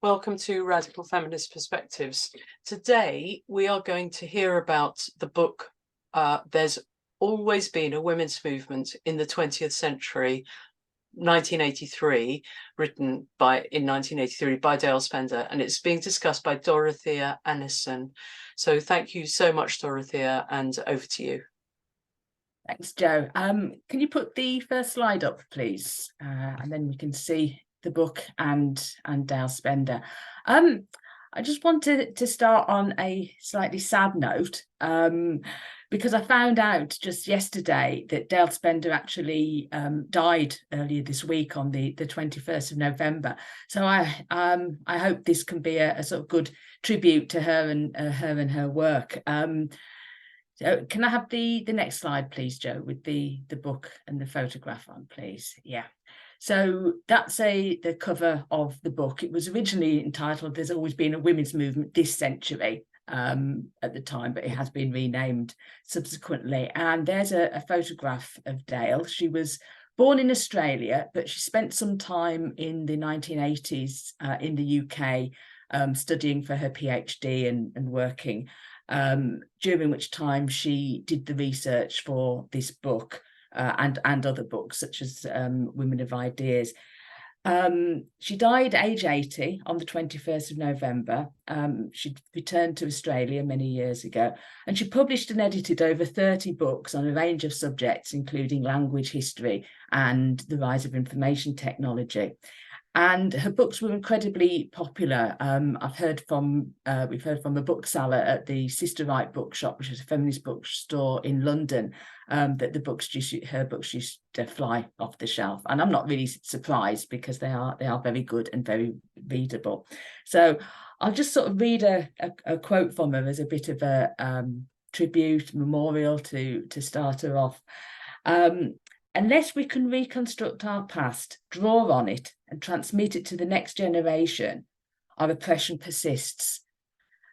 Welcome to Radical Feminist Perspectives. Today, we are going to hear about the book, There's Always Been a Women's Movement in the 20th Century, 1983, written in 1983 by Dale Spender, and it's being discussed by Dorothea Annison. So thank you so much, Dorothea, and over to you. Thanks, Jo. Can you put the first slide up, please? And then we can see the book and Dale Spender. I just wanted to start on a slightly sad note, because I found out just yesterday that Dale Spender actually died earlier this week on the 21st of November. So I hope this can be a sort of good tribute to her and her work. So can I have the next slide, please, Jo, with the book and the photograph on, please? Yeah. So that's the cover of the book. It was originally entitled "There's Always Been a Women's Movement This Century" at the time, but it has been renamed subsequently. And there's a photograph of Dale. She was born in Australia, but she spent some time in the 1980s in the UK studying for her PhD and working, during which time she did the research for this book. And other books such as Women of Ideas. She died age 80 on the 21st of November. She returned to Australia many years ago, and she published and edited over 30 books on a range of subjects, including language history and the rise of information technology. And her books were incredibly popular. we've heard from a bookseller at the Sister Right Bookshop, which is a feminist bookstore in London, that her books used to fly off the shelf. And I'm not really surprised, because they are very good and very readable. So I'll just sort of read a quote from her as a bit of a tribute, memorial to start her off. Unless we can reconstruct our past, draw on it, and transmit it to the next generation, our oppression persists.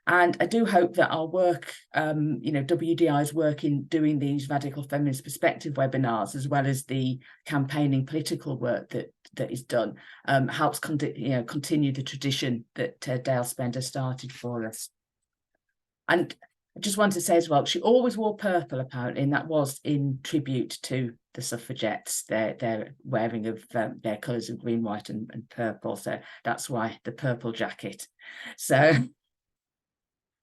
And I do hope that our work, WDI's work in doing these Radical Feminist Perspective webinars, as well as the campaigning political work that is done, helps continue the tradition that Dale Spender started for us. And I just want to say as well, she always wore purple, apparently, and that was in tribute to the suffragettes, their wearing of their colours of green, white and purple. So that's why the purple jacket. So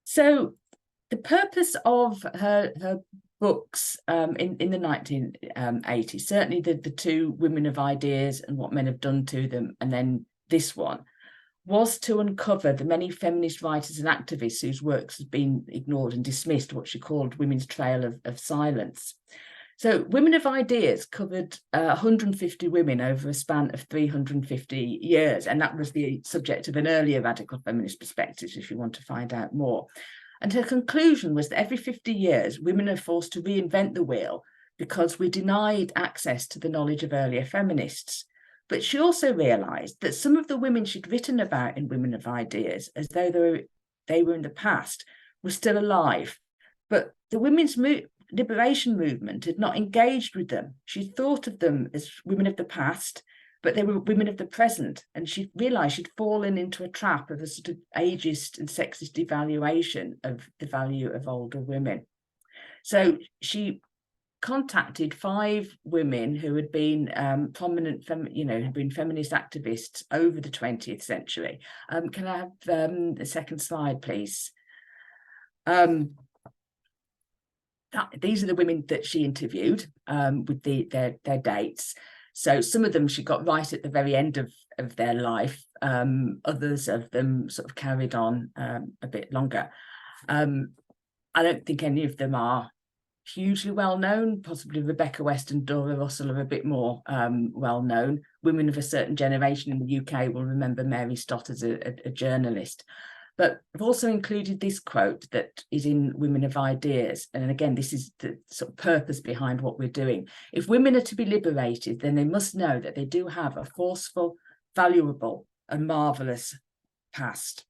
the purpose of her books in the 1980s, certainly the two Women of Ideas and What Men Have Done to Them, and then this one, was to uncover the many feminist writers and activists whose works have been ignored and dismissed, what she called women's trail of silence. So Women of Ideas covered 150 women over a span of 350 years. And that was the subject of an earlier Radical Feminist Perspectives, if you want to find out more. And her conclusion was that every 50 years, women are forced to reinvent the wheel because we're denied access to the knowledge of earlier feminists. But she also realised that some of the women she'd written about in Women of Ideas, as though they were in the past, were still alive. But the women's liberation movement had not engaged with them. She thought of them as women of the past, but they were women of the present. And she realised she'd fallen into a trap of a sort of ageist and sexist devaluation of the value of older women. So she contacted 5 women who had been prominent, had been feminist activists over the 20th century. Can I have the second slide, please? These are the women that she interviewed with their dates. So some of them she got right at the very end of their life. Others of them sort of carried on a bit longer. I don't think any of them are hugely well known. Possibly Rebecca West and Dora Russell are a bit more well known. Women of a certain generation in the UK will remember Mary Stott as a journalist. But I've also included this quote that is in Women of Ideas. And again, this is the sort of purpose behind what we're doing. If women are to be liberated, then they must know that they do have a forceful, valuable and marvellous past.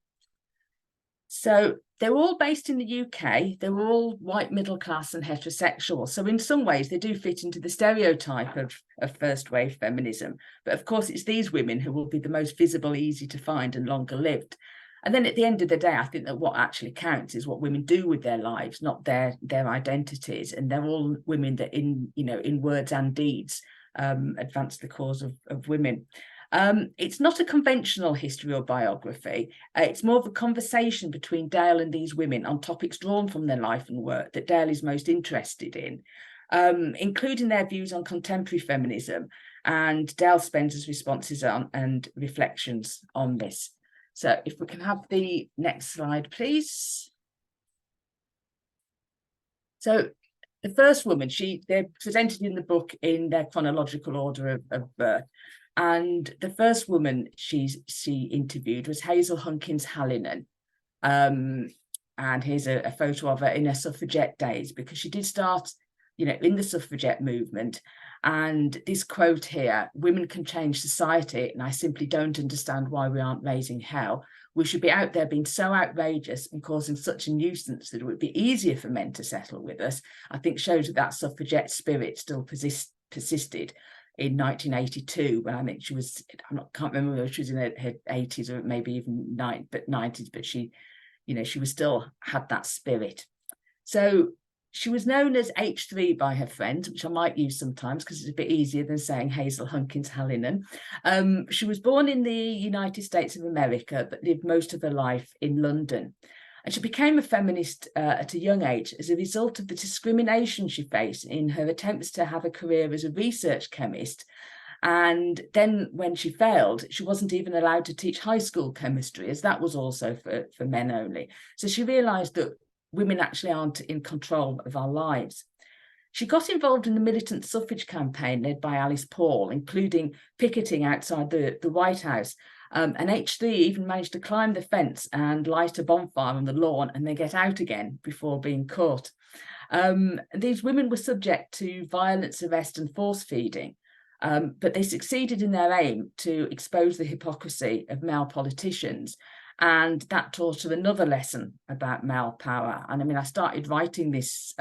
So they were all based in the UK. They were all white, middle class and heterosexual. So in some ways, they do fit into the stereotype of first wave feminism. But of course, it's these women who will be the most visible, easy to find and longer lived. And then at the end of the day, I think that what actually counts is what women do with their lives, not their identities. And they're all women that in words and deeds advance the cause of women. It's not a conventional history or biography. It's more of a conversation between Dale and these women on topics drawn from their life and work that Dale is most interested in, including their views on contemporary feminism and Dale Spencer's responses on and reflections on this. So if we can have the next slide, please. So the first woman, they're presented in the book in their chronological order of birth. And the first woman she interviewed was Hazel Hunkins Hallinan. And here's a photo of her in her suffragette days, because she did start, in the suffragette movement. And this quote here, "Women can change society, and I simply don't understand why we aren't raising hell. We should be out there being so outrageous and causing such a nuisance that it would be easier for men to settle with us," I think shows that suffragette spirit still persisted in 1982, when I think she was, can't remember whether she was in her 80s or maybe even 90s, but she was still had that spirit. So she was known as H3 by her friends, which I might use sometimes because it's a bit easier than saying Hazel Hunkins Hallinan. She was born in the United States of America, but lived most of her life in London. And she became a feminist at a young age as a result of the discrimination she faced in her attempts to have a career as a research chemist. And then when she failed, she wasn't even allowed to teach high school chemistry, as that was also for men only. So she realised that women actually aren't in control of our lives. She got involved in the militant suffrage campaign led by Alice Paul, including picketing outside the White House. And H3 even managed to climb the fence and light a bonfire on the lawn and then get out again before being caught. These women were subject to violence, arrest and force feeding, but they succeeded in their aim to expose the hypocrisy of male politicians. And that taught her another lesson about male power. And I mean, I started writing this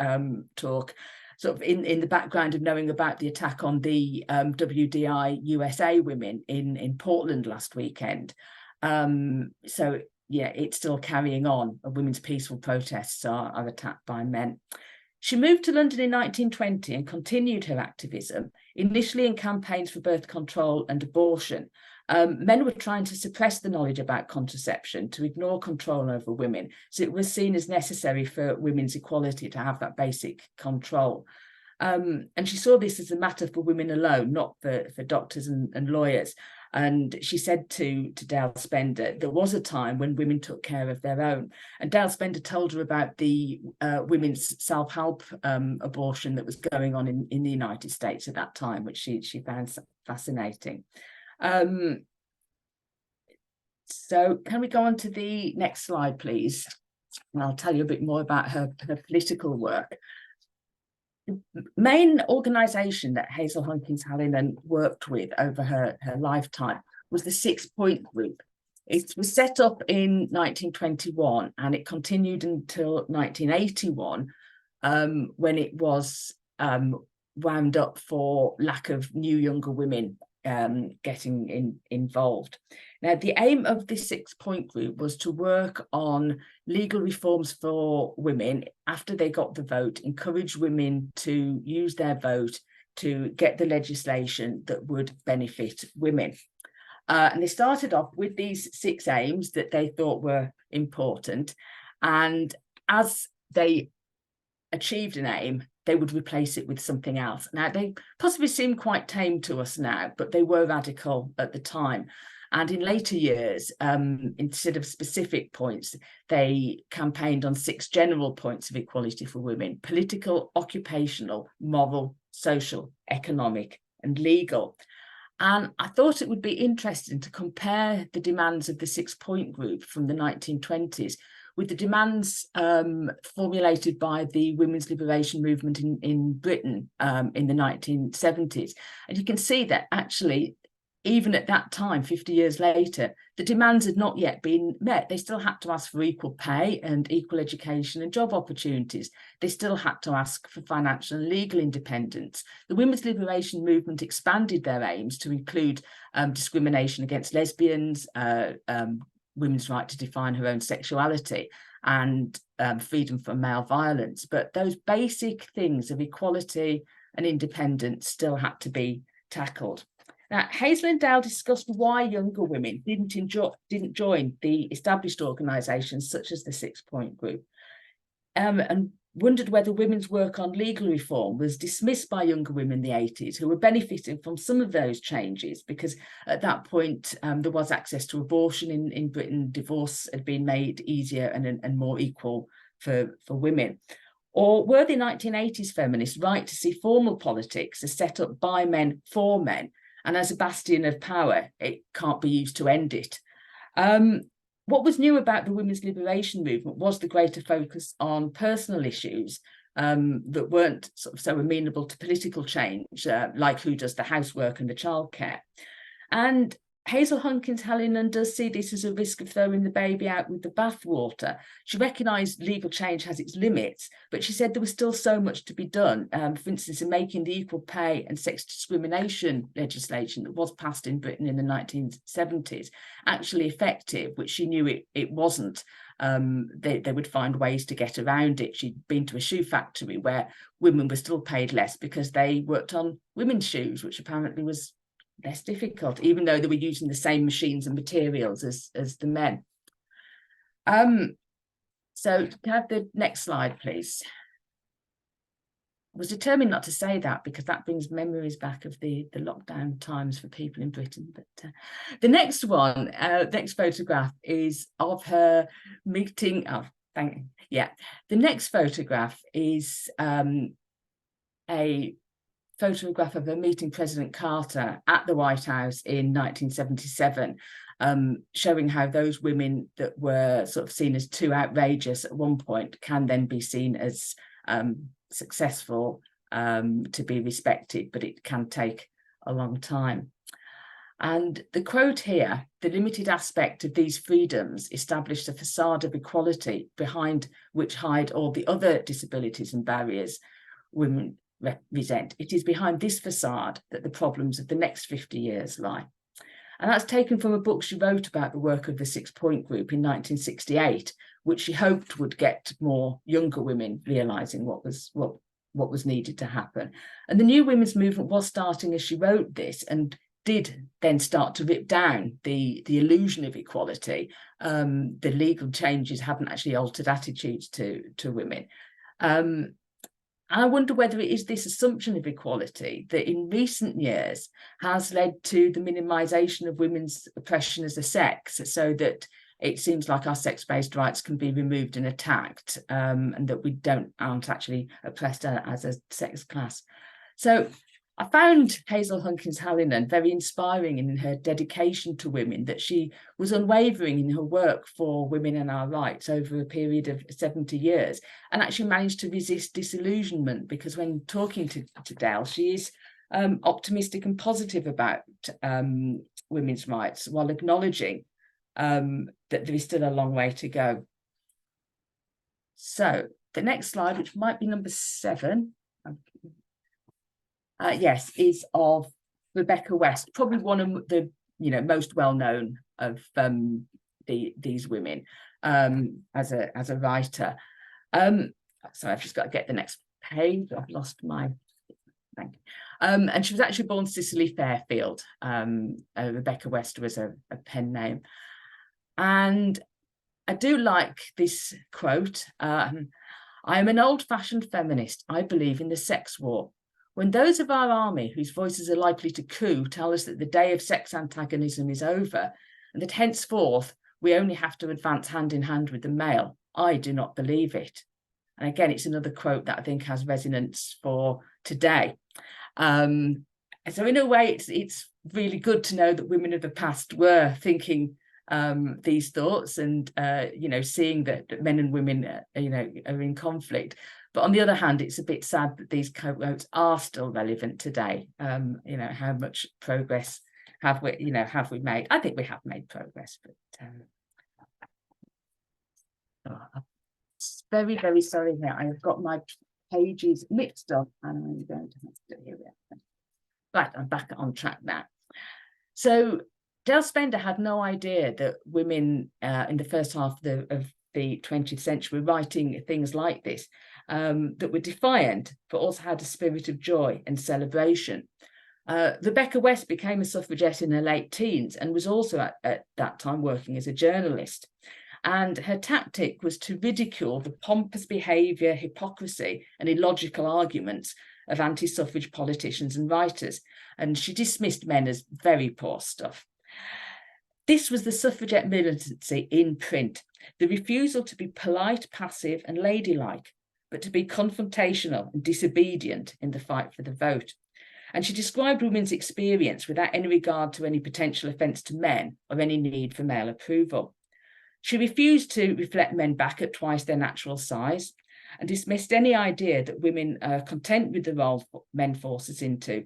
talk sort of in the background of knowing about the attack on the WDI USA women in Portland last weekend. So yeah, it's still carrying on. Women's peaceful protests are attacked by men. She moved to London in 1920 and continued her activism, initially in campaigns for birth control and abortion. Men were trying to suppress the knowledge about contraception to ignore control over women. So it was seen as necessary for women's equality to have that basic control. And she saw this as a matter for women alone, not for doctors and lawyers. And she said to Dale Spender, there was a time when women took care of their own. And Dale Spender told her about the women's self-help abortion that was going on in the United States at that time, which she found fascinating. So can we go on to the next slide, please? And I'll tell you a bit more about her political work. The main organisation that Hazel Hunkins Hallinan worked with over her lifetime was the 6 Point Group. It was set up in 1921 and it continued until 1981, when it was wound up for lack of new younger women getting involved. Now, the aim of the 6 Point Group was to work on legal reforms for women after they got the vote, encourage women to use their vote to get the legislation that would benefit women. And they started off with these 6 aims that they thought were important. And as they achieved an aim, they would replace it with something else. Now, they possibly seem quite tame to us now, but they were radical at the time. And in later years, instead of specific points, they campaigned on 6 general points of equality for women: political, occupational, moral, social, economic, and legal. And I thought it would be interesting to compare the demands of the 6 Point Group from the 1920s with the demands formulated by the women's liberation movement in Britain in the 1970s. And you can see that actually even at that time, 50 years later, the demands had not yet been met. They still had to ask for equal pay and equal education and job opportunities. They still had to ask for financial and legal independence. The women's liberation movement expanded their aims to include discrimination against lesbians, women's right to define her own sexuality, and freedom from male violence. But those basic things of equality and independence still had to be tackled. Now, Hazel and Dale discussed why younger women didn't join the established organisations such as the 6 Point Group, and wondered whether women's work on legal reform was dismissed by younger women in the 80s who were benefiting from some of those changes, because at that point there was access to abortion in Britain, divorce had been made easier and more equal for women. Or were the 1980s feminists right to see formal politics as set up by men for men, and as a bastion of power, it can't be used to end it? What was new about the women's liberation movement was the greater focus on personal issues that weren't sort of so amenable to political change, like who does the housework and the childcare. And Hazel Hunkins Hallinan does see this as a risk of throwing the baby out with the bathwater. She recognised legal change has its limits, but she said there was still so much to be done. For instance, in making the equal pay and sex discrimination legislation that was passed in Britain in the 1970s actually effective, which she knew it wasn't. They would find ways to get around it. She'd been to a shoe factory where women were still paid less because they worked on women's shoes, which apparently was less difficult, even though they were using the same machines and materials as the men. So can I have the next slide, please? I was determined not to say that because that brings memories back of the lockdown times for people in Britain. But the next one, next photograph is of her meeting. The next photograph is a photograph of her meeting President Carter at the White House in 1977, showing how those women that were sort of seen as too outrageous at one point can then be seen as successful, to be respected, but it can take a long time. And the quote here, the limited aspect of these freedoms established a facade of equality behind which hide all the other disabilities and barriers women represent. It is behind this facade that the problems of the next 50 years lie. And that's taken from a book she wrote about the work of the 6 Point Group in 1968, which she hoped would get more younger women realising what was needed to happen. And the new women's movement was starting as she wrote this, and did then start to rip down the illusion of equality. The legal changes hadn't actually altered attitudes to women. And I wonder whether it is this assumption of equality that in recent years has led to the minimisation of women's oppression as a sex, so that it seems like our sex-based rights can be removed and attacked, and that we aren't actually oppressed as a sex class. So I found Hazel Hunkins Hallinan very inspiring in her dedication to women, that she was unwavering in her work for women and our rights over a period of 70 years, and actually managed to resist disillusionment, because when talking to Dale, she is optimistic and positive about women's rights, while acknowledging that there is still a long way to go. So the next slide, which might be number 7, yes, is of Rebecca West, probably one of the most well-known of these women as a writer. So I've just got to get the next page. I've lost my thing. And she was actually born Cicely Fairfield. Rebecca West was a pen name. And I do like this quote. I am an old-fashioned feminist. I believe in the sex war. When those of our army whose voices are likely to coup tell us that the day of sex antagonism is over, and that henceforth we only have to advance hand in hand with the male, I do not believe it. And again, it's another quote that I think has resonance for today. So in a way, it's really good to know that women of the past were thinking these thoughts, and seeing that men and women are in conflict. But on the other hand, it's a bit sad that these quotes are still relevant today. How much progress have we, have we made? I think we have made progress, but I'm very, very sorry here. I've got my pages mixed up, and I'm going to have to, here we are. Right, I'm back on track now. So Dale Spender had no idea that women in the first half of the 20th century were writing things like this, that were defiant, but also had a spirit of joy and celebration. Rebecca West became a suffragette in her late teens and was also at that time working as a journalist. And her tactic was to ridicule the pompous behaviour, hypocrisy and illogical arguments of anti-suffrage politicians and writers. And she dismissed men as very poor stuff. This was the suffragette militancy in print, the refusal to be polite, passive and ladylike, but to be confrontational and disobedient in the fight for the vote. And she described women's experience without any regard to any potential offence to men or any need for male approval. She refused to reflect men back at twice their natural size and dismissed any idea that women are content with the role men force us into,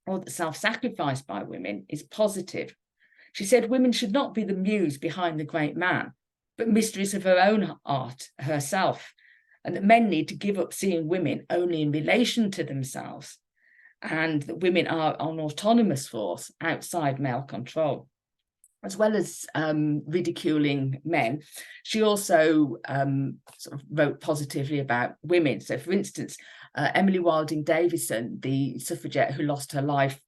or that self-sacrifice by women is positive. She said women should not be the muse behind the great man, but mistress of her own art herself, and that men need to give up seeing women only in relation to themselves, and that women are an autonomous force outside male control. As well as ridiculing men, she also sort of wrote positively about women. So, for instance, Emily Wilding Davison, the suffragette who lost her life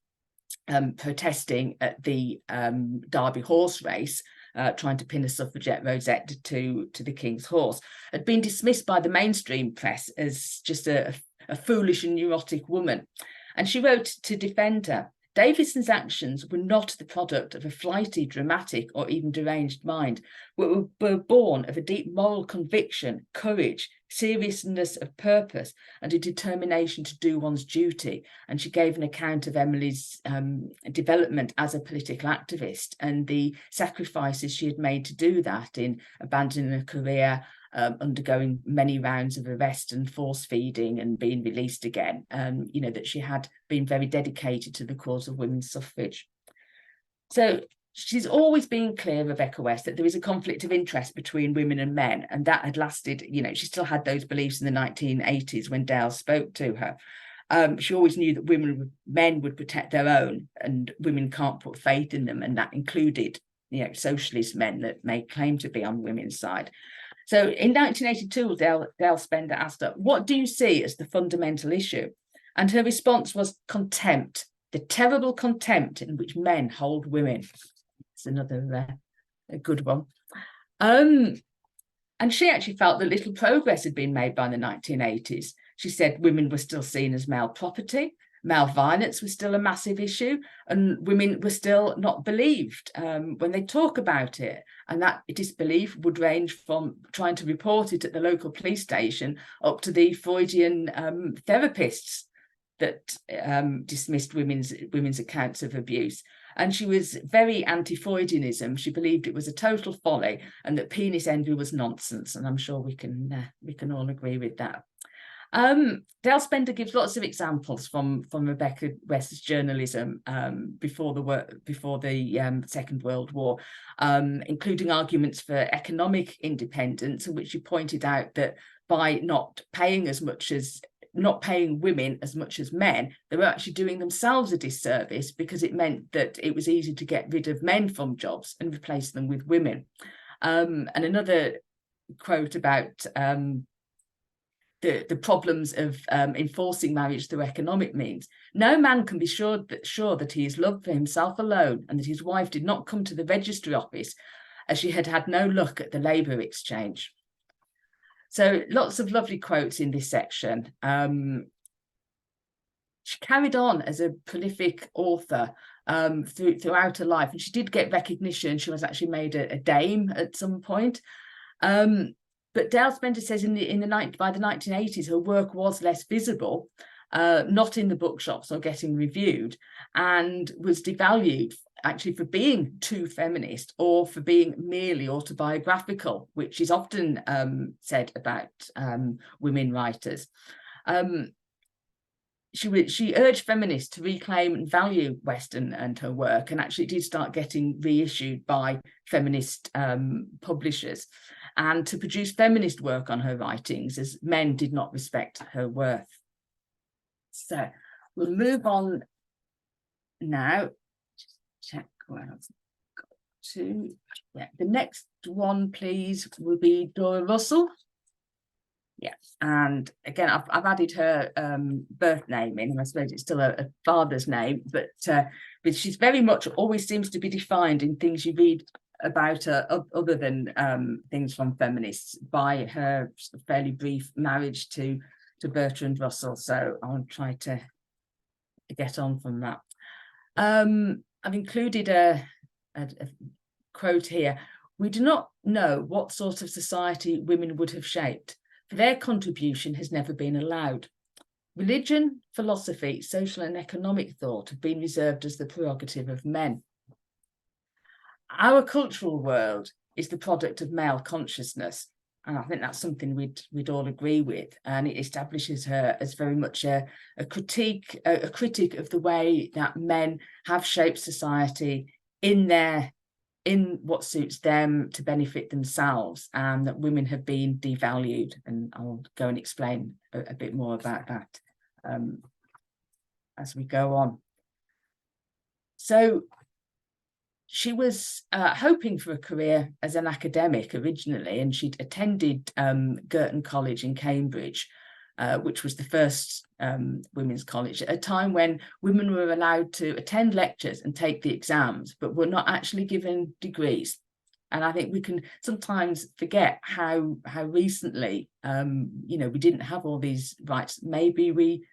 protesting at the Derby horse race, trying to pin a suffragette rosette to the King's horse, had been dismissed by the mainstream press as just a foolish and neurotic woman. And she wrote to defend her, Davison's actions were not the product of a flighty, dramatic, or even deranged mind, but were born of a deep moral conviction, courage, seriousness of purpose, and a determination to do one's duty. And she gave an account of Emily's development as a political activist and the sacrifices she had made to do that, in abandoning a career, undergoing many rounds of arrest and force feeding and being released again, that she had been very dedicated to the cause of women's suffrage. So she's always been clear, Rebecca West, that there is a conflict of interest between women and men, and that had lasted, she still had those beliefs in the 1980s when Dale spoke to her. She always knew that men would protect their own and women can't put faith in them, and that included, socialist men that made claim to be on women's side. So in 1982, Dale Spender asked her, what do you see as the fundamental issue? And her response was contempt, the terrible contempt in which men hold women. It's another a good one. And she actually felt that little progress had been made by the 1980s. She said women were still seen as male property, male violence was still a massive issue, and women were still not believed when they talk about it. And that disbelief would range from trying to report it at the local police station up to the Freudian therapists that dismissed women's accounts of abuse. And she was very anti-Freudianism. She believed it was a total folly and that penis envy was nonsense. And I'm sure we can all agree with that. Dale Spender gives lots of examples from Rebecca West's journalism before the Second World War, including arguments for economic independence, in which she pointed out that by not paying women as much as men, they were actually doing themselves a disservice, because it meant that it was easy to get rid of men from jobs and replace them with women. And another quote about the problems of enforcing marriage through economic means. No man can be sure that he is loved for himself alone, and that his wife did not come to the registry office as she had no luck at the labour exchange. So lots of lovely quotes in this section. She carried on as a prolific author throughout her life, and she did get recognition. She was actually made a dame at some point. But Dale Spender says by the 1980s, her work was less visible, not in the bookshops or getting reviewed, and was devalued actually for being too feminist or for being merely autobiographical, which is often said about women writers. she urged feminists to reclaim and value West and her work, and actually did start getting reissued by feminist publishers, and to produce feminist work on her writings, as men did not respect her worth. So we'll move on now. Just check where I've got to. Yeah, the next one, please, will be Dora Russell. Yeah, and again, I've added her birth name in, and I suppose it's still a father's name, but she's very much always seems to be defined in things you read about her, other than things from feminists, by her fairly brief marriage to Bertrand Russell. So I'll try to get on from that. I've included a quote here. "We do not know what sort of society women would have shaped, for their contribution has never been allowed. Religion, philosophy, social and economic thought have been reserved as the prerogative of men. Our cultural world is the product of male consciousness." And I think that's something we'd all agree with. And it establishes her as very much a critic of the way that men have shaped society in what suits them to benefit themselves, and that women have been devalued. And I'll go and explain a bit more about that as we go on. So she was hoping for a career as an academic originally, and she'd attended Girton College in Cambridge, which was the first women's college at a time when women were allowed to attend lectures and take the exams, but were not actually given degrees. And I think we can sometimes forget how recently, we didn't have all these rights. Maybe we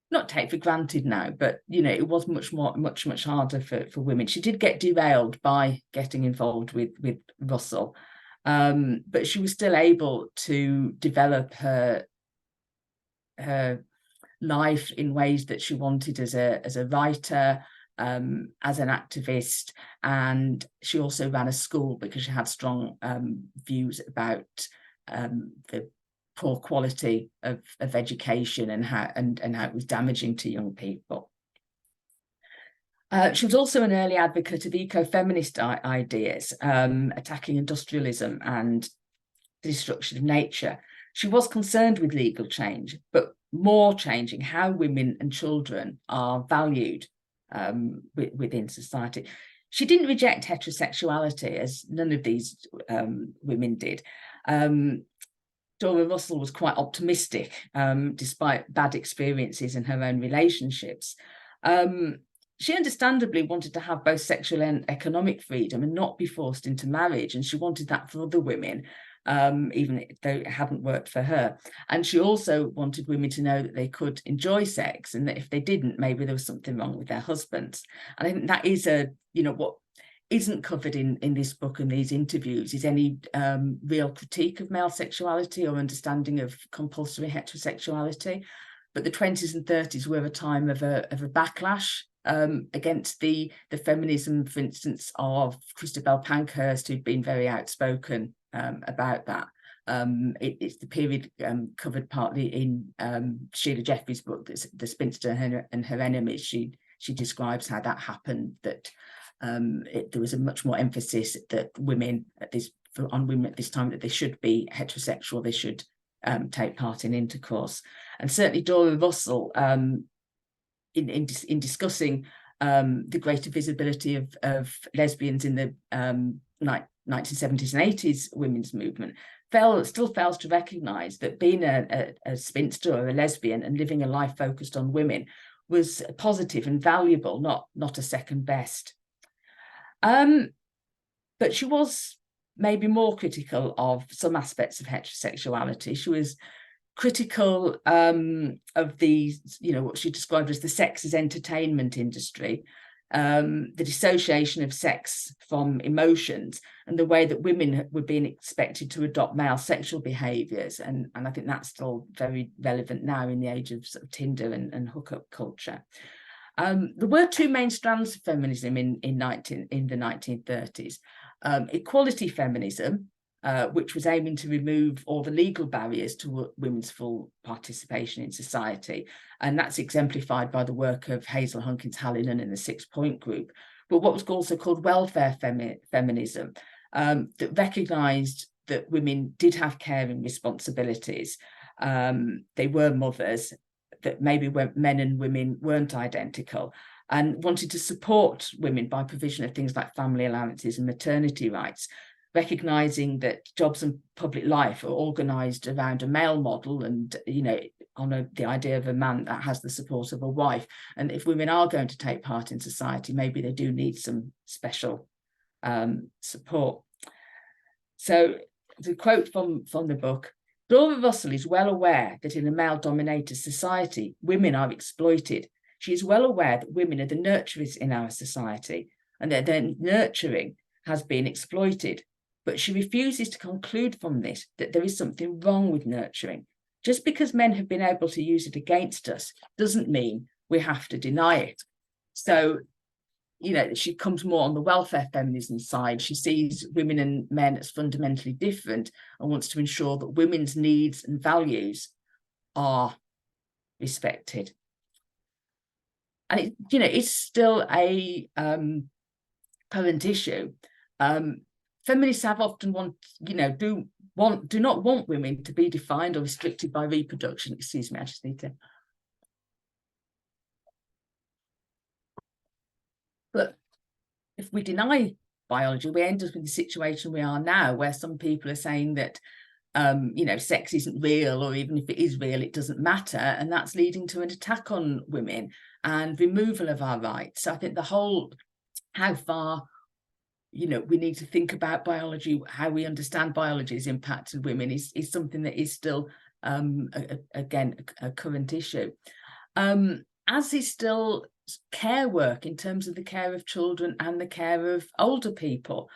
not take for granted now, but it was much harder for women. She did get derailed by getting involved with Russell, but she was still able to develop her life in ways that she wanted as a writer, as an activist. And she also ran a school because she had strong views about the poor quality of education and how it was damaging to young people. She was also an early advocate of eco-feminist ideas, attacking industrialism and the destruction of nature. She was concerned with legal change, but more changing how women and children are valued within society. She didn't reject heterosexuality, as none of these women did. Dora Russell was quite optimistic, despite bad experiences in her own relationships. She understandably wanted to have both sexual and economic freedom and not be forced into marriage, and she wanted that for other women, even though it hadn't worked for her. And she also wanted women to know that they could enjoy sex, and that if they didn't, maybe there was something wrong with their husbands. And I think that is what isn't covered in this book and these interviews is any real critique of male sexuality or understanding of compulsory heterosexuality. But the 20s and 30s were a time of a backlash against the feminism, for instance, of Christabel Pankhurst, who'd been very outspoken about that. It's the period covered partly in Sheila Jeffreys' book, The Spinster and Her Enemies. She describes how that happened, that there was a much more emphasis that women at this time that they should be heterosexual, they should take part in intercourse. And certainly Dora Russell, in discussing the greater visibility of lesbians in the 1970s and 80s women's movement, still fails to recognise that being a spinster or a lesbian and living a life focused on women was positive and valuable, not a second best. But she was maybe more critical of some aspects of heterosexuality. She was critical of the, what she described as the sex as entertainment industry, the dissociation of sex from emotions, and the way that women were being expected to adopt male sexual behaviours. And I think that's still very relevant now in the age of sort of Tinder and hookup culture. There were two main strands of feminism in the 1930s. Equality feminism, which was aiming to remove all the legal barriers to women's full participation in society. And that's exemplified by the work of Hazel, Hunkins, Hallinan and the 6 Point Group. But what was also called welfare feminism, that recognised that women did have caring responsibilities. They were mothers, that maybe men and women weren't identical, and wanted to support women by provision of things like family allowances and maternity rights, recognising that jobs and public life are organised around a male model and, you know, on the idea of a man that has the support of a wife. And if women are going to take part in society, maybe they do need some special support. So the quote from the book: Dora Russell is well aware that in a male-dominated society, women are exploited. She is well aware that women are the nurturers in our society and that their nurturing has been exploited. But she refuses to conclude from this that there is something wrong with nurturing. Just because men have been able to use it against us doesn't mean we have to deny it. So, you know, she comes more on the welfare feminism side. She sees women and men as fundamentally different and wants to ensure that women's needs and values are respected. And it, you know, it's still a current issue. Feminists have often do not want women to be defined or restricted by reproduction. Excuse me, I just need to. But if we deny biology, we end up in the situation we are now, where some people are saying that sex isn't real, or even if it is real, it doesn't matter, and that's leading to an attack on women and removal of our rights. So I think the whole, how far, you know, we need to think about biology, how we understand biology's impact on women is something that is still, again, a current issue. As is still care work in terms of the care of children and the care of older people.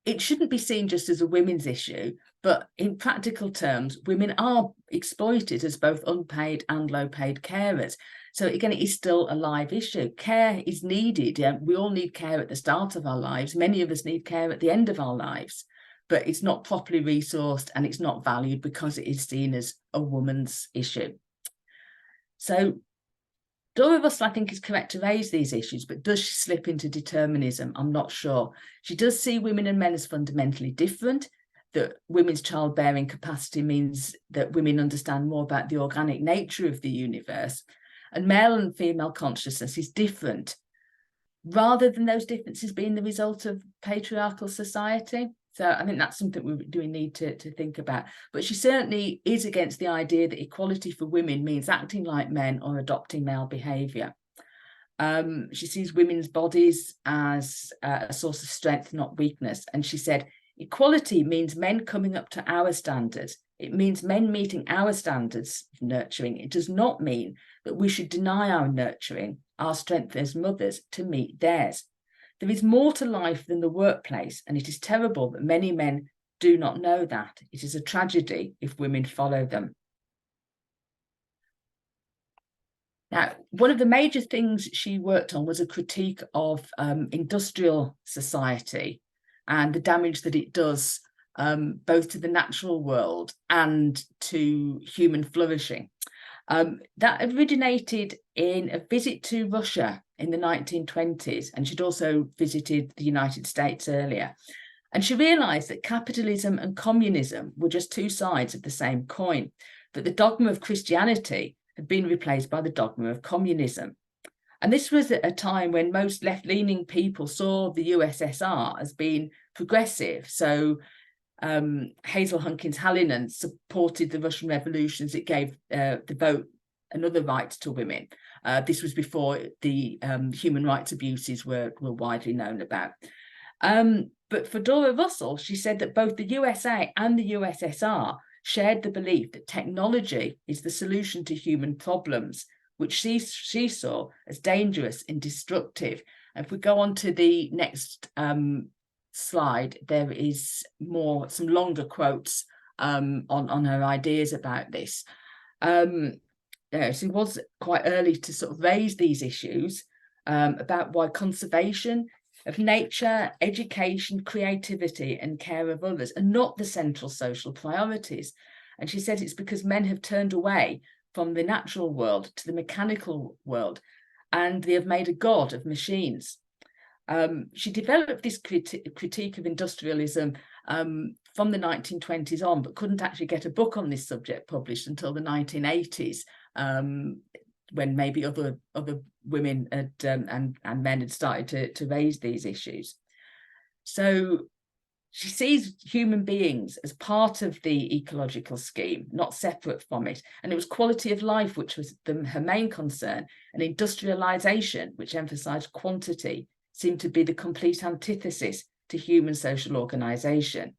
It shouldn't be seen just as a women's issue, but in practical terms, women are exploited as both unpaid and low-paid carers. So again, it is still a live issue. Care is needed. We all need care at the start of our lives. Many of us need care at the end of our lives, but it's not properly resourced and it's not valued because it is seen as a woman's issue. So Dora Russell, I think, is correct to raise these issues, but does she slip into determinism? I'm not sure. She does see women and men as fundamentally different, that women's childbearing capacity means that women understand more about the organic nature of the universe, and male and female consciousness is different, rather than those differences being the result of patriarchal society. So I think that's something we do need to think about. But she certainly is against the idea that equality for women means acting like men or adopting male behaviour. She sees women's bodies as a source of strength, not weakness. And she said, equality means men coming up to our standards. It means men meeting our standards of nurturing. It does not mean that we should deny our nurturing, our strength as mothers, to meet theirs. There is more to life than the workplace, and it is terrible that many men do not know that. It is a tragedy if women follow them. Now, one of the major things she worked on was a critique of industrial society and the damage that it does both to the natural world and to human flourishing. That originated in a visit to Russia in the 1920s, and she'd also visited the United States earlier. And she realised that capitalism and communism were just two sides of the same coin, that the dogma of Christianity had been replaced by the dogma of communism. And this was at a time when most left-leaning people saw the USSR as being progressive. So Hazel, Hunkins, Hallinan supported the Russian Revolution as it gave the vote and other rights to women. This was before the human rights abuses were widely known about. But for Dora Russell, she said that both the USA and the USSR shared the belief that technology is the solution to human problems, which she saw as dangerous and destructive. And if we go on to the next slide, there is some longer quotes on her ideas about this. So it was quite early to sort of raise these issues about why conservation of nature, education, creativity, and care of others are not the central social priorities. And she said it's because men have turned away from the natural world to the mechanical world, and they have made a god of machines. She developed this critique of industrialism from the 1920s on, but couldn't actually get a book on this subject published until the 1980s, when maybe other women had, and men had started to raise these issues. So she sees human beings as part of the ecological scheme, not separate from it. And it was quality of life, which was her main concern, and industrialisation, which emphasised quantity, seemed to be the complete antithesis to human social organisation.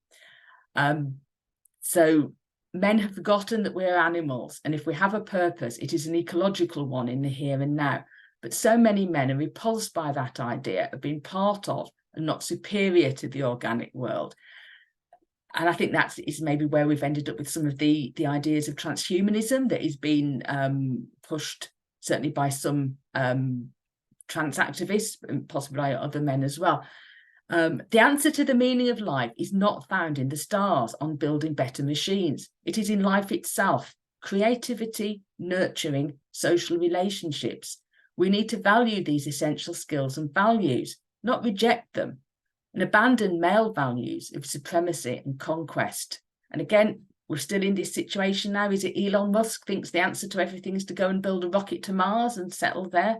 So men have forgotten that we're animals, and if we have a purpose, it is an ecological one in the here and now. But so many men are repulsed by that idea of being part of and not superior to the organic world. And I think that is maybe where we've ended up with some of the ideas of transhumanism that is being pushed, certainly by some trans activists and possibly by other men as well. The answer to the meaning of life is not found in the stars on building better machines. It is in life itself: creativity, nurturing, social relationships. We need to value these essential skills and values, not reject them, and abandon male values of supremacy and conquest. And again, we're still in this situation now. Is it Elon Musk thinks the answer to everything is to go and build a rocket to Mars and settle there?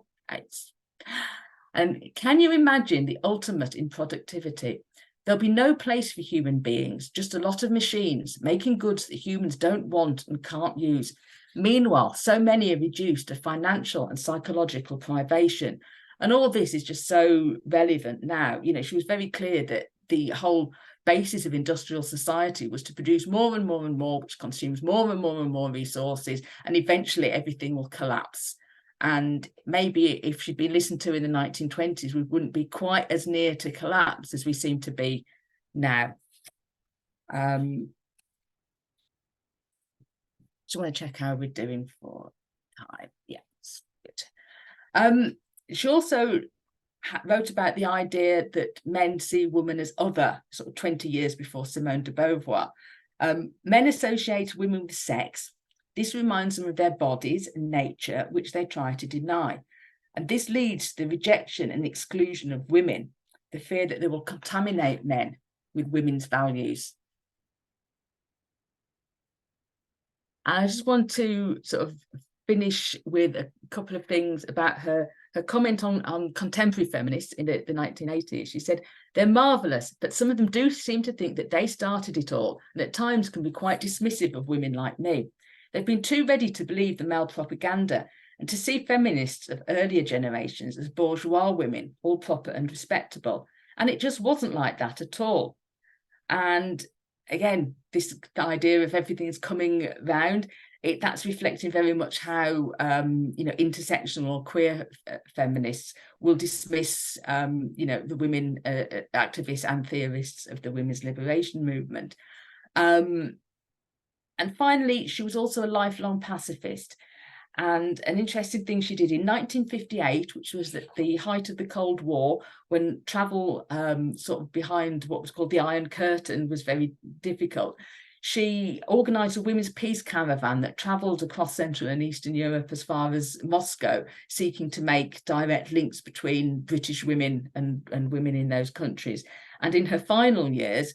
And can you imagine the ultimate in productivity? There'll be no place for human beings, just a lot of machines making goods that humans don't want and can't use. Meanwhile, so many are reduced to financial and psychological privation. And all of this is just so relevant now. You know, she was very clear that the whole basis of industrial society was to produce more and more and more, which consumes more and more and more resources, and eventually everything will collapse. And maybe if she'd been listened to in the 1920s, we wouldn't be quite as near to collapse as we seem to be now. Just want to check how we're doing for time. Yeah, that's good. She also wrote about the idea that men see women as other, sort of 20 years before Simone de Beauvoir. Men associate women with sex. This reminds them of their bodies and nature, which they try to deny. And this leads to the rejection and exclusion of women, the fear that they will contaminate men with women's values. I just want to sort of finish with a couple of things about her comment on contemporary feminists in the 1980s. She said, they're marvellous, but some of them do seem to think that they started it all, and at times can be quite dismissive of women like me. They've been too ready to believe the male propaganda and to see feminists of earlier generations as bourgeois women, all proper and respectable. And it just wasn't like that at all. And again, this idea of everything is coming round, that's reflecting very much how intersectional or queer feminists will dismiss the women activists and theorists of the women's liberation movement. And finally, she was also a lifelong pacifist. And an interesting thing she did in 1958, which was at the height of the Cold War, when travel sort of behind what was called the Iron Curtain was very difficult, she organised a women's peace caravan that travelled across Central and Eastern Europe as far as Moscow, seeking to make direct links between British women and women in those countries. And in her final years,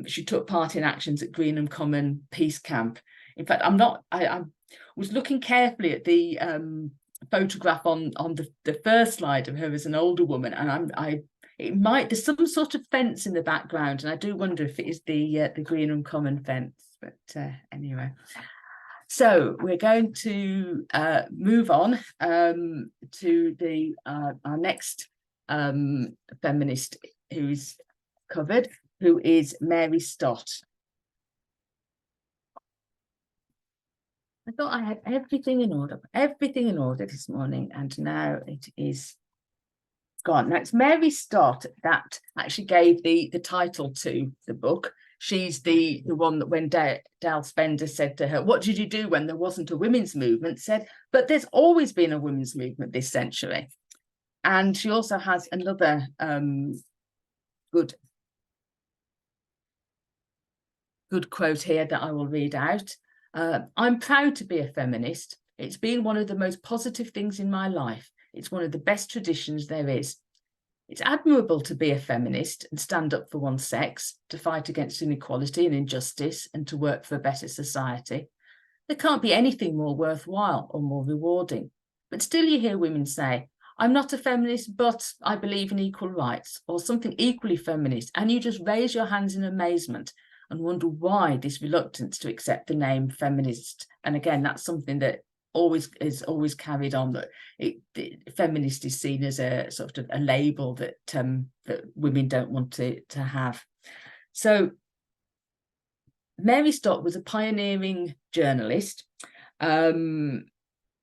she took part in actions at Greenham Common Peace Camp. In fact, I was looking carefully at the photograph on the first slide of her as an older woman, and there's some sort of fence in the background, and I do wonder if it is the Greenham Common fence. But anyway, so we're going to move on to our next feminist who's covered, who is Mary Stott. I thought I had everything in order this morning, and now it is gone. Now it's Mary Stott that actually gave the title to the book. She's the one that when Dale Spender said to her, "What did you do when there wasn't a women's movement?" said, "But there's always been a women's movement this century." And she also has another good quote here that I will read out. I'm proud to be a feminist. It's been one of the most positive things in my life. It's one of the best traditions there is. It's admirable to be a feminist and stand up for one's sex, to fight against inequality and injustice, and to work for a better society. There can't be anything more worthwhile or more rewarding. But still you hear women say, I'm not a feminist, but I believe in equal rights, or something equally feminist, and you just raise your hands in amazement and wonder why this reluctance to accept the name feminist. And again, that's something that is always carried on, that feminist is seen as a sort of a label that that women don't want to have. So Mary Stott was a pioneering journalist.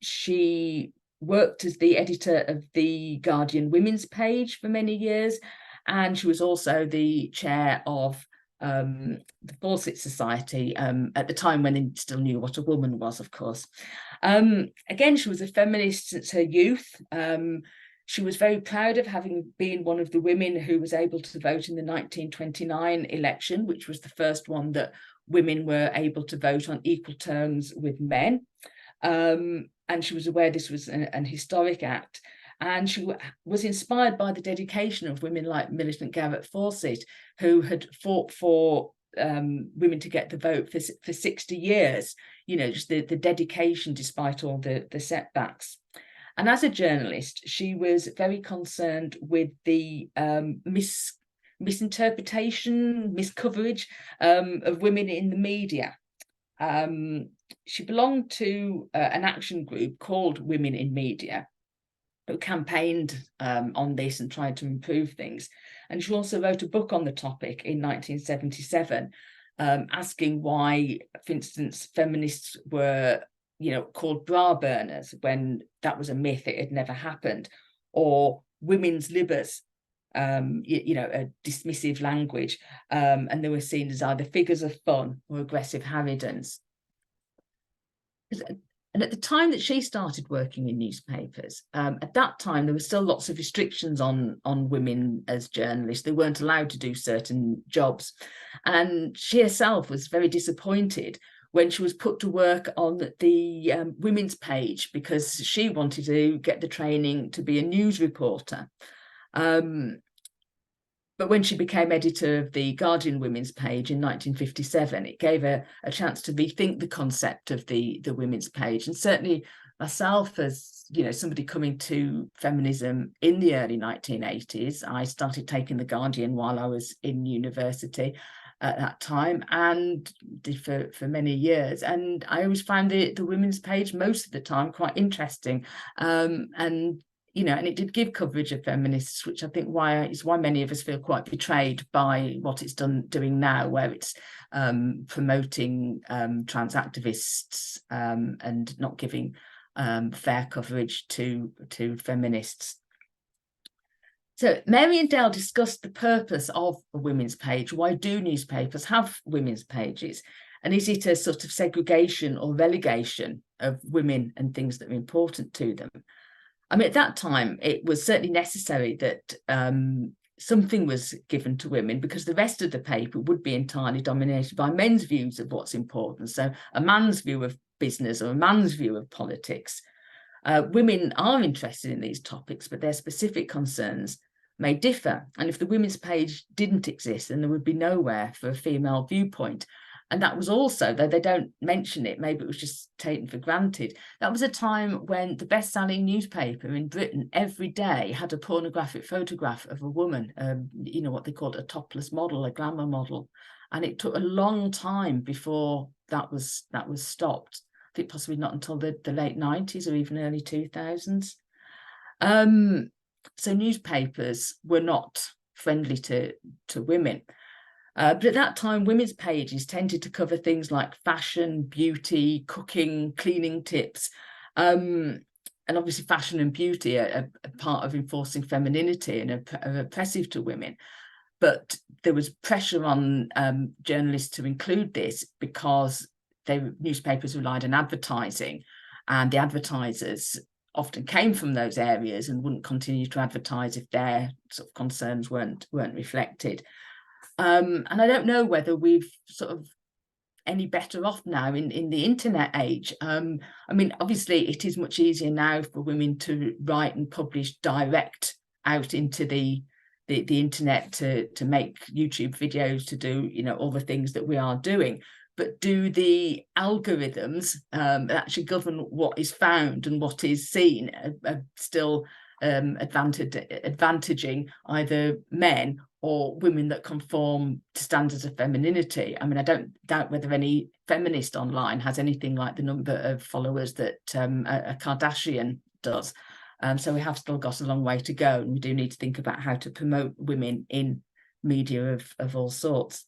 She worked as the editor of the Guardian Women's Page for many years, and she was also the chair of the Fawcett Society at the time when they still knew what a woman was, of course. Again, she was a feminist since her youth. She was very proud of having been one of the women who was able to vote in the 1929 election, which was the first one that women were able to vote on equal terms with men. And she was aware this was an historic act. And she was inspired by the dedication of women like Millicent Garrett Fawcett, who had fought for women to get the vote for 60 years, you know, just the dedication despite all the setbacks. And as a journalist, she was very concerned with the misinterpretation, miscoverage of women in the media. She belonged to an action group called Women in Media, who campaigned on this and tried to improve things. And she also wrote a book on the topic in 1977, asking why, for instance, feminists were, you know, called bra burners when that was a myth, it had never happened, or women's libbers, you know, a dismissive language, and they were seen as either figures of fun or aggressive harridans. And at the time that she started working in newspapers, at that time there were still lots of restrictions on women as journalists. They weren't allowed to do certain jobs, and she herself was very disappointed when she was put to work on the women's page, because she wanted to get the training to be a news reporter. But when she became editor of the Guardian Women's Page in 1957, it gave her a chance to rethink the concept of the women's page. And certainly myself, as you know, somebody coming to feminism in the early 1980s, I started taking the Guardian while I was in university at that time, and did for many years. And I always found the women's page most of the time quite interesting. And you know, and it did give coverage of feminists, which I think is why many of us feel quite betrayed by what it's doing now, where it's promoting trans activists and not giving fair coverage to feminists. So Mary and Dale discussed the purpose of a women's page. Why do newspapers have women's pages? And is it a sort of segregation or relegation of women and things that are important to them? I mean, at that time, it was certainly necessary that something was given to women, because the rest of the paper would be entirely dominated by men's views of what's important. So a man's view of business or a man's view of politics. Women are interested in these topics, but their specific concerns may differ. And if the women's page didn't exist, then there would be nowhere for a female viewpoint. And that was also, though they don't mention it, maybe it was just taken for granted, that was a time when the best-selling newspaper in Britain every day had a pornographic photograph of a woman, you know, what they called a topless model, a glamour model. And it took a long time before that was stopped. I think possibly not until the late 90s or even early 2000s. So newspapers were not friendly to women. But at that time, women's pages tended to cover things like fashion, beauty, cooking, cleaning tips. And obviously fashion and beauty are a part of enforcing femininity and are oppressive to women. But there was pressure on journalists to include this because newspapers relied on advertising, and the advertisers often came from those areas and wouldn't continue to advertise if their sort of concerns weren't reflected. And I don't know whether we've sort of any better off now in the internet age. I mean, obviously it is much easier now for women to write and publish direct out into the internet, to make YouTube videos, to do, you know, all the things that we are doing. But do the algorithms actually govern what is found and what is seen, are still advantaging either men or women that conform to standards of femininity? I mean, I don't doubt whether any feminist online has anything like the number of followers that a Kardashian does. So we have still got a long way to go, and we do need to think about how to promote women in media of all sorts.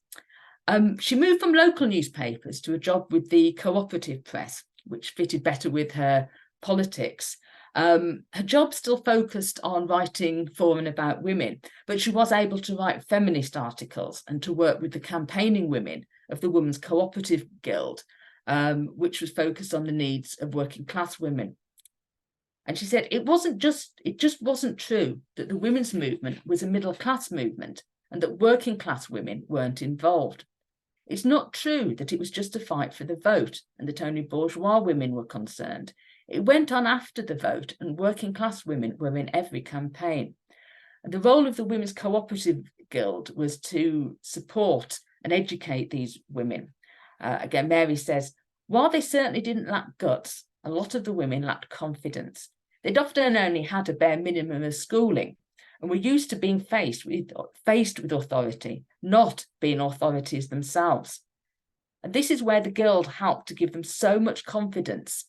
She moved from local newspapers to a job with the cooperative press, which fitted better with her politics. Her job still focused on writing for and about women, but she was able to write feminist articles and to work with the campaigning women of the Women's Cooperative Guild, which was focused on the needs of working class women. And she said it just wasn't true that the women's movement was a middle class movement and that working class women weren't involved. It's not true that it was just a fight for the vote and that only bourgeois women were concerned. It went on after the vote, and working class women were in every campaign. And the role of the Women's Cooperative Guild was to support and educate these women. Again, Mary says, while they certainly didn't lack guts, a lot of the women lacked confidence. They'd often only had a bare minimum of schooling and were used to being faced with authority, not being authorities themselves. And this is where the Guild helped to give them so much confidence,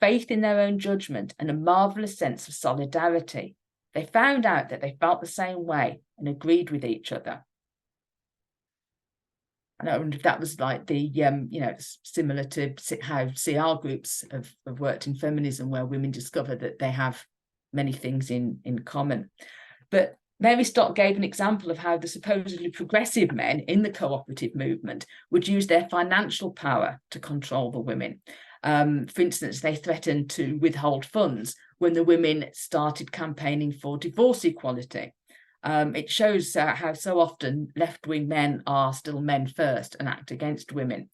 faith in their own judgment, and a marvellous sense of solidarity. They found out that they felt the same way and agreed with each other. And I wonder if that was like the, you know, similar to how CR groups have worked in feminism, where women discover that they have many things in common. But Mary Stott gave an example of how the supposedly progressive men in the cooperative movement would use their financial power to control the women. For instance, they threatened to withhold funds when the women started campaigning for divorce equality. It shows how so often left-wing men are still men first and act against women.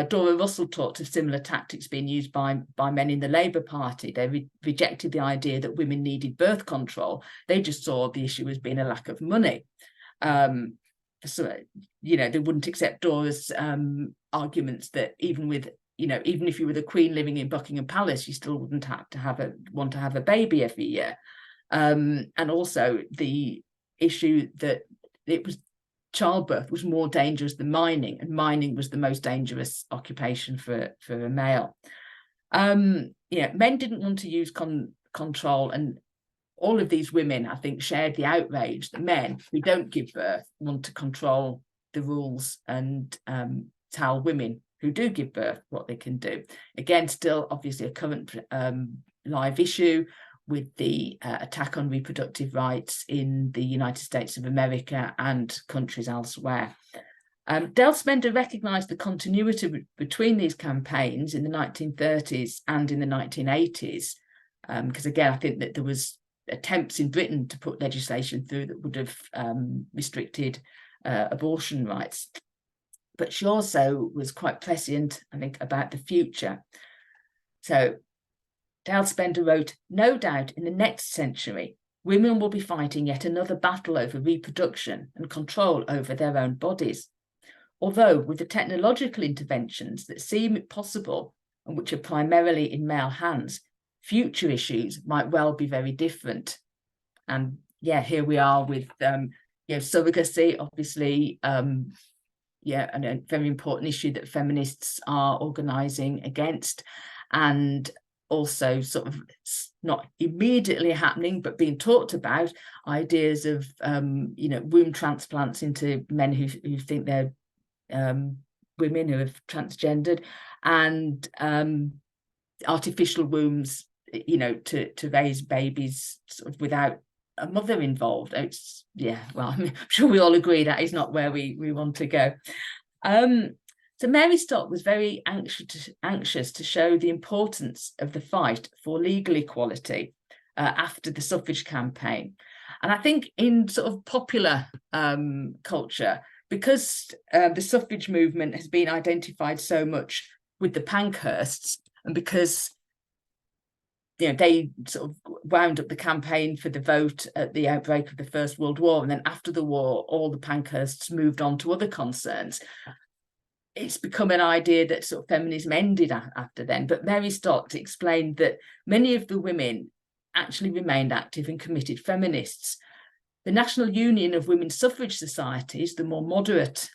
Dora Russell talked of similar tactics being used by men in the Labour Party. They rejected the idea that women needed birth control. They just saw the issue as being a lack of money. So, you know, they wouldn't accept Dora's arguments that even if you were the Queen living in Buckingham Palace, you still wouldn't want to have a baby every year. And also the issue that childbirth was more dangerous than mining, and mining was the most dangerous occupation for a male. Men didn't want to use control, and all of these women, I think, shared the outrage that men who don't give birth want to control the rules and tell women who do give birth what they can do. Again, still obviously a current live issue with the attack on reproductive rights in the United States of America and countries elsewhere. Del Spender recognised the continuity between these campaigns in the 1930s and in the 1980s, because again, I think that there was attempts in Britain to put legislation through that would have restricted abortion rights. But she also was quite prescient, I think, about the future. So Del Spender wrote, "No doubt in the next century, women will be fighting yet another battle over reproduction and control over their own bodies. Although with the technological interventions that seem possible and which are primarily in male hands, future issues might well be very different." And yeah, here we are with surrogacy, obviously, and a very important issue that feminists are organising against, and also sort of not immediately happening but being talked about, ideas of womb transplants into men who think they're women who have transgendered, and artificial wombs, to raise babies sort of without a mother involved. I'm sure we all agree that is not where we want to go. So Mary Stott was very anxious to show the importance of the fight for legal equality after the suffrage campaign. And I think in sort of popular culture, because the suffrage movement has been identified so much with the Pankhursts, and because they sort of wound up the campaign for the vote at the outbreak of the First World War, and then after the war, all the Pankhursts moved on to other concerns. It's become an idea that sort of feminism ended after then. But Mary Stott explained that many of the women actually remained active and committed feminists. The National Union of Women's Suffrage Societies, the more moderate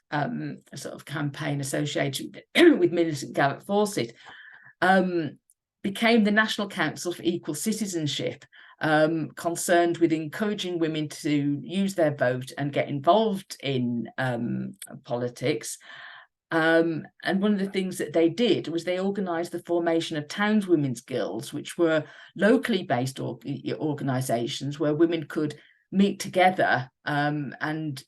sort of campaign associated with Millicent Garrett Fawcett, became the National Council for Equal Citizenship, concerned with encouraging women to use their vote and get involved in politics. And one of the things that they did was they organised the formation of townswomen's guilds, which were locally based organisations where women could meet together and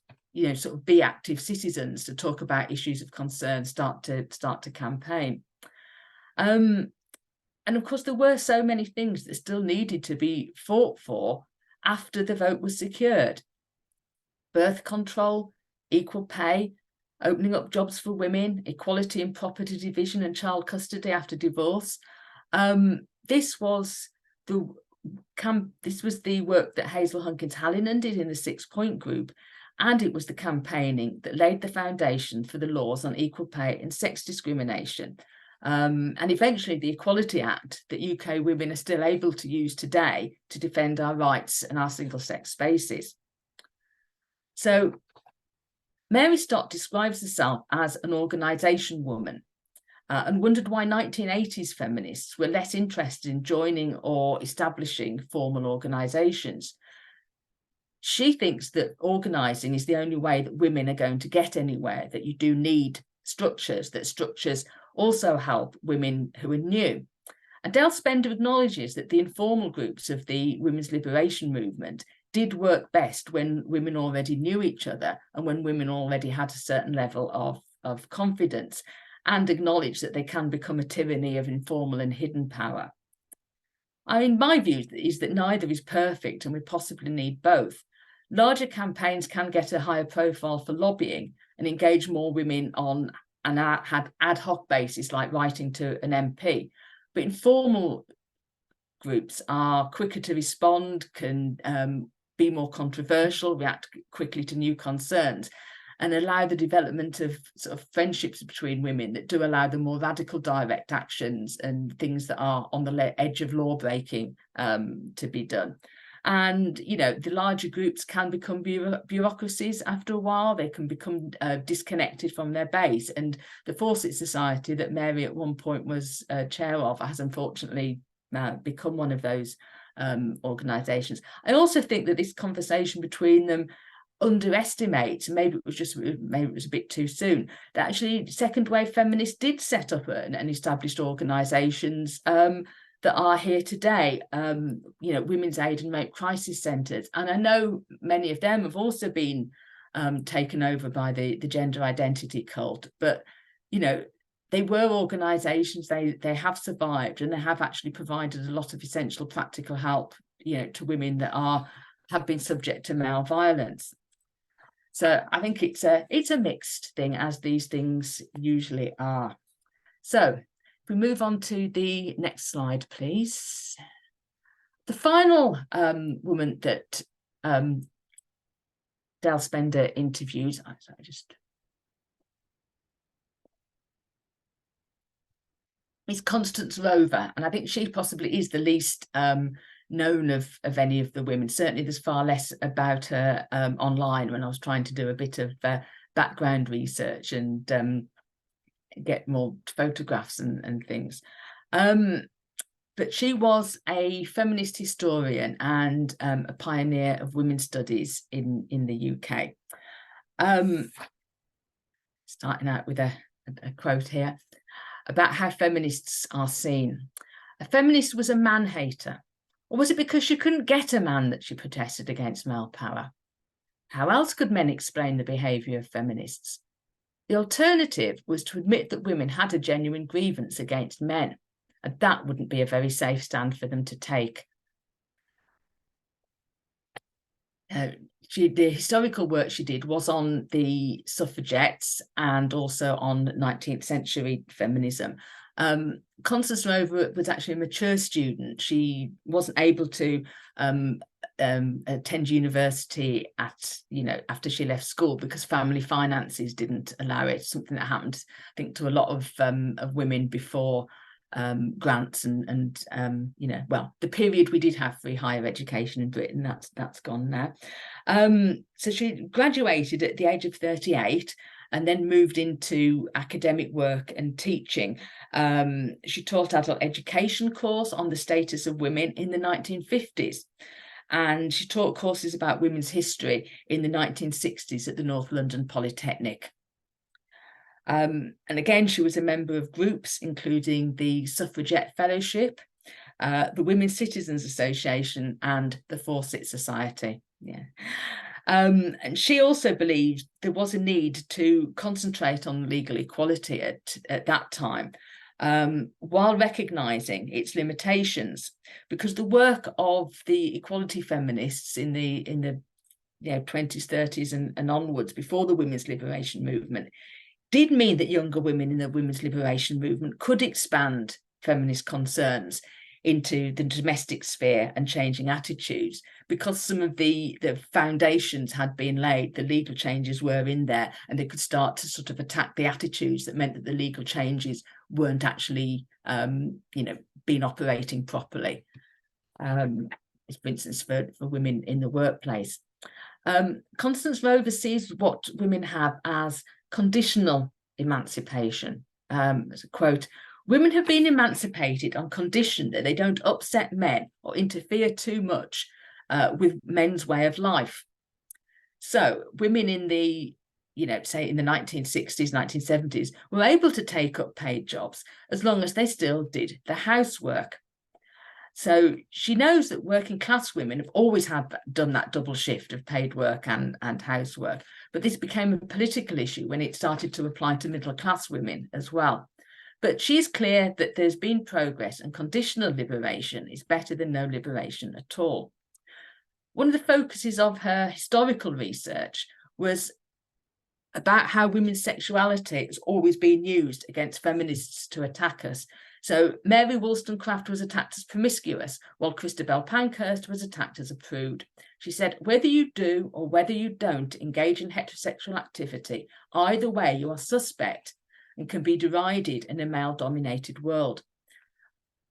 sort of be active citizens to talk about issues of concern, start to campaign. And of course, there were so many things that still needed to be fought for after the vote was secured. Birth control, equal pay, opening up jobs for women, equality in property division and child custody after divorce. This was the work that Hazel Hunkins Hallinan did in the 6-point group, and it was the campaigning that laid the foundation for the laws on equal pay and sex discrimination. And eventually the Equality Act that UK women are still able to use today to defend our rights and our single-sex spaces. So Mary Stott describes herself as an organisation woman and wondered why 1980s feminists were less interested in joining or establishing formal organisations. She thinks that organising is the only way that women are going to get anywhere, that you do need structures, that structures also help women who are new. And Dale Spender acknowledges that the informal groups of the women's liberation movement did work best when women already knew each other and when women already had a certain level of confidence, and acknowledge that they can become a tyranny of informal and hidden power. I mean, my view is that neither is perfect and we possibly need both. Larger campaigns can get a higher profile for lobbying and engage more women on an ad hoc basis, like writing to an MP. But informal groups are quicker to respond, can be more controversial, react quickly to new concerns, and allow the development of sort of friendships between women that do allow the more radical direct actions and things that are on the edge of law breaking to be done. And, the larger groups can become bureaucracies after a while. They can become disconnected from their base. And the Fawcett Society that Mary at one point was chair of has unfortunately become one of those organisations. I also think that this conversation between them underestimates, maybe it was a bit too soon, that actually second wave feminists did set up and established organisations that are here today, Women's Aid and Rape Crisis Centres. And I know many of them have also been taken over by the gender identity cult, but, they were organisations, they have survived, and they have actually provided a lot of essential practical help, to women that have been subject to male violence. So I think it's a mixed thing, as these things usually are. So if we move on to the next slide, please. The final woman that Dale Spender interviews, is Constance Rover, and I think she possibly is the least known of any of the women. Certainly there's far less about her online when I was trying to do a bit of background research and get more photographs and things. But she was a feminist historian and a pioneer of women's studies in the UK. Starting out with a quote here about how feminists are seen. A feminist was a man-hater. Or was it because she couldn't get a man that she protested against male power? How else could men explain the behaviour of feminists? The alternative was to admit that women had a genuine grievance against men, and that wouldn't be a very safe stand for them to take. The historical work she did was on the suffragettes and also on 19th century feminism. Constance Rover was actually a mature student. She wasn't able to attend university after she left school because family finances didn't allow it. Something that happened, I think, to a lot of women before grants and well, the period we did have free higher education in Britain, that's gone now. So she graduated at the age of 38 and then moved into academic work and teaching. She taught adult education course on the status of women in the 1950s. And she taught courses about women's history in the 1960s at the North London Polytechnic. And again, she was a member of groups, including the Suffragette Fellowship, the Women's Citizens Association, and the Fawcett Society. And she also believed there was a need to concentrate on legal equality at that time, while recognising its limitations, because the work of the equality feminists in the 20s, 30s and onwards, before the women's liberation movement, did mean that younger women in the women's liberation movement could expand feminist concerns into the domestic sphere and changing attitudes, because some of the foundations had been laid, the legal changes were in there, and they could start to sort of attack the attitudes that meant that the legal changes weren't actually been operating properly. For instance, for women in the workplace. Constance Rover sees what women have as conditional emancipation. As a quote, "Women have been emancipated on condition that they don't upset men or interfere too much with men's way of life." So women in the, say in the 1960s, 1970s, were able to take up paid jobs as long as they still did the housework. So she knows that working class women have always done that double shift of paid work and housework, but this became a political issue when it started to apply to middle class women as well. But she's clear that there's been progress, and conditional liberation is better than no liberation at all. One of the focuses of her historical research was about how women's sexuality has always been used against feminists to attack us. So Mary Wollstonecraft was attacked as promiscuous, while Christabel Pankhurst was attacked as a prude. She said, "Whether you do or whether you don't engage in heterosexual activity, either way you are suspect and can be derided in a male-dominated world."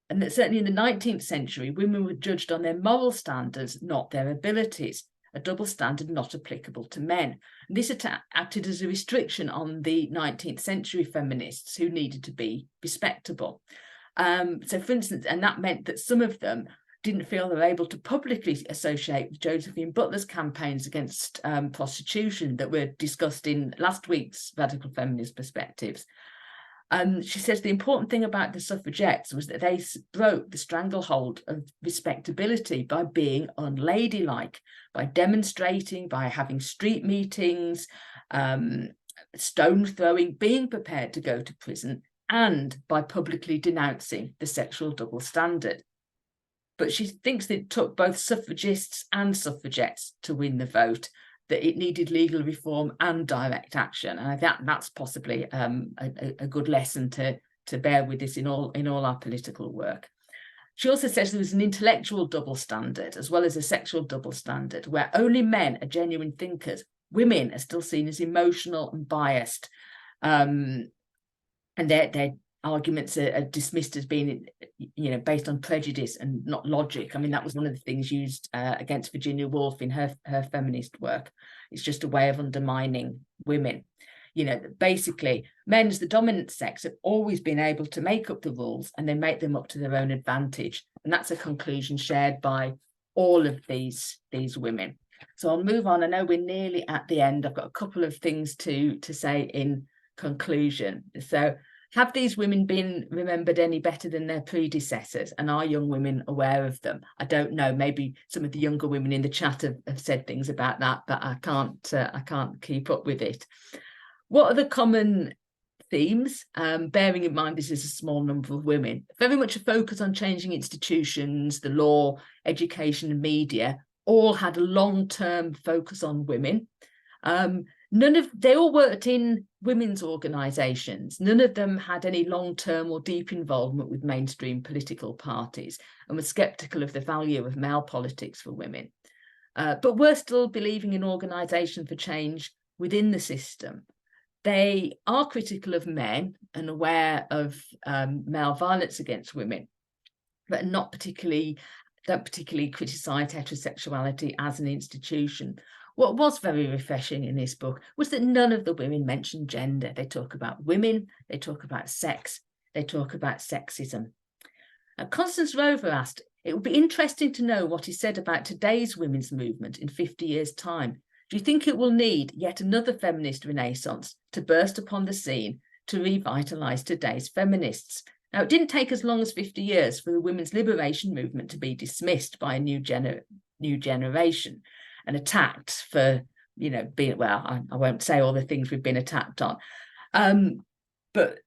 And that certainly in the 19th century, women were judged on their moral standards, not their abilities, a double standard not applicable to men. And this acted as a restriction on the 19th century feminists who needed to be respectable. So for instance, and that meant that some of them didn't feel they were able to publicly associate with Josephine Butler's campaigns against prostitution that were discussed in last week's Radical Feminist Perspectives. She says the important thing about the suffragettes was that they broke the stranglehold of respectability by being unladylike, by demonstrating, by having street meetings, stone throwing, being prepared to go to prison, and by publicly denouncing the sexual double standard. But she thinks that it took both suffragists and suffragettes to win the vote, that it needed legal reform and direct action. And I think that's possibly a good lesson to bear with this in all our political work. She also says there was an intellectual double standard as well as a sexual double standard, where only men are genuine thinkers. Women are still seen as emotional and biased, and their arguments are dismissed as being, based on prejudice and not logic. I mean, that was one of the things used against Virginia Woolf in her feminist work. It's just a way of undermining women. Basically, men as the dominant sex have always been able to make up the rules, and they make them up to their own advantage. And that's a conclusion shared by all of these women. So I'll move on. I know we're nearly at the end. I've got a couple of things to say in conclusion. So, have these women been remembered any better than their predecessors? And are young women aware of them? I don't know. Maybe some of the younger women in the chat have said things about that, but I can't keep up with it. What are the common themes? Bearing in mind this is a small number of women. Very much a focus on changing institutions, the law, education and media, all had a long-term focus on women. They all worked in women's organisations. None of them had any long-term or deep involvement with mainstream political parties and were sceptical of the value of male politics for women. But were still believing in organisation for change within the system. They are critical of men and aware of male violence against women, but don't particularly criticise heterosexuality as an institution. What was very refreshing in this book was that none of the women mentioned gender. They talk about women, they talk about sex, they talk about sexism. Constance Rover asked, it would be interesting to know what is said about today's women's movement in 50 years' time. Do you think it will need yet another feminist renaissance to burst upon the scene to revitalise today's feminists? Now, it didn't take as long as 50 years for the women's liberation movement to be dismissed by a new generation and attacked for, being, well, I won't say all the things we've been attacked on. But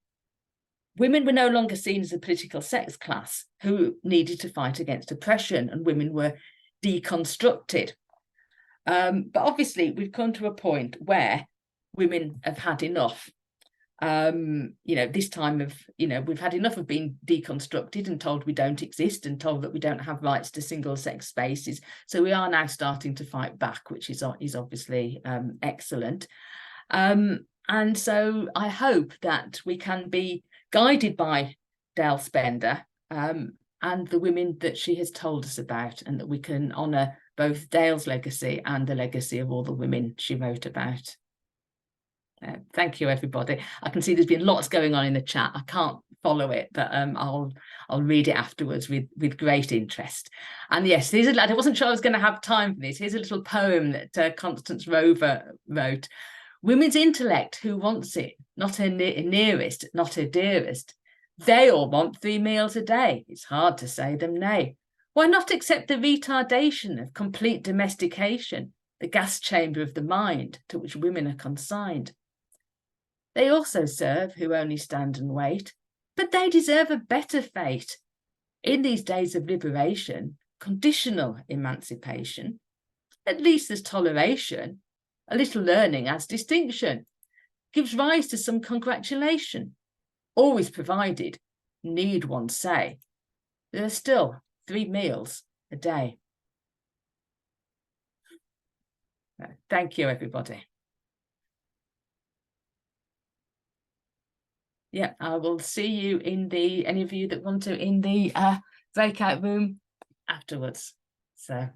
women were no longer seen as a political sex class who needed to fight against oppression, and women were deconstructed. But obviously, we've come to a point where women have had enough. This time of, we've had enough of being deconstructed and told we don't exist and told that we don't have rights to single-sex spaces. So we are now starting to fight back, which is obviously excellent. And so I hope that we can be guided by Dale Spender and the women that she has told us about, and that we can honour both Dale's legacy and the legacy of all the women she wrote about. Thank you, everybody. I can see there's been lots going on in the chat. I can't follow it, but I'll read it afterwards with great interest. And yes, I wasn't sure I was going to have time for this. Here's a little poem that Constance Rover wrote. Women's intellect, who wants it? Not her nearest, not her dearest. They all want 3 meals a day. It's hard to say them nay. Why not accept the retardation of complete domestication, the gas chamber of the mind to which women are consigned? They also serve who only stand and wait, but they deserve a better fate. In these days of liberation, conditional emancipation, at least there's toleration. A little learning adds distinction, gives rise to some congratulation. Always provided, need one say, there are still 3 meals a day. Thank you, everybody. Yeah, I will see you any of you that want to, in the breakout room afterwards. So.